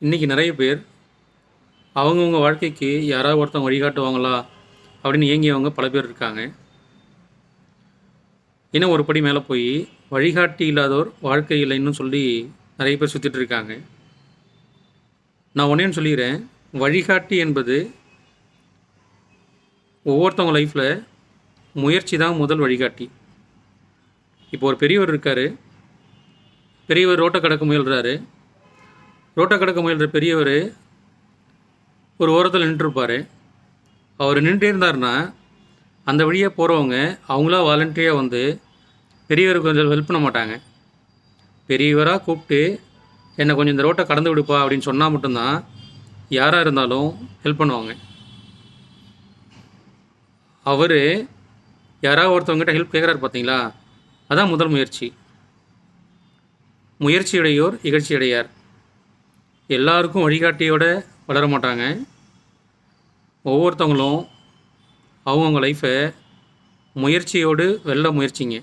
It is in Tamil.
இன்றைக்கி நிறைய பேர் அவங்கவுங்க வாழ்க்கைக்கு யாராவது ஒருத்தவங்க வழிகாட்டுவாங்களா அப்படின்னு ஏங்கியவங்க பல பேர் இருக்காங்க. இன்னும் ஒரு படி மேலே போய் வழிகாட்டி இல்லாதோர் வாழ்க்கை இல்லைன்னு சொல்லி நிறைய பேர் சுற்றிட்டு இருக்காங்க. நான் ஒன்றேன்னு சொல்லிடுறேன், வழிகாட்டி என்பது ஒவ்வொருத்தவங்க லைஃப்பில் முயற்சி தான் முதல் வழிகாட்டி. இப்போ ஒரு பெரியவர் இருக்கார், பெரியவர் ரோட்டை கடக்க முயல்கிறாரு. ரோட்டை கடக்க முயல்கிற பெரியவர் ஒரு ஓரத்தில் நின்றுருப்பார். அவர் நின்றுட்டே இருந்தார்னா அந்த வழியாக போகிறவங்க அவங்களா வாலண்டியாக வந்து பெரியவருக்கு கொஞ்சம் ஹெல்ப் பண்ண மாட்டாங்க. பெரியவராக கூப்பிட்டு என்னை கொஞ்சம் இந்த ரோட்டை கடந்து விடுப்பா அப்படின்னு சொன்னால் மட்டும்தான் யாராக இருந்தாலும் ஹெல்ப் பண்ணுவாங்க. அவர் யாராவது ஒருத்தவங்ககிட்ட ஹெல்ப் கேட்குறாரு பார்த்தீங்களா, அதான் முதல் முயற்சி. முயற்சியுடையோர் இகழ்ச்சியடையார். எல்லாருக்கும் வழிகாட்டியோடு வளர மாட்டாங்க. ஒவ்வொருத்தவங்களும் அவங்கவுங்க லைஃப்பை முயற்சியோடு வெல்ல முயற்சிங்க.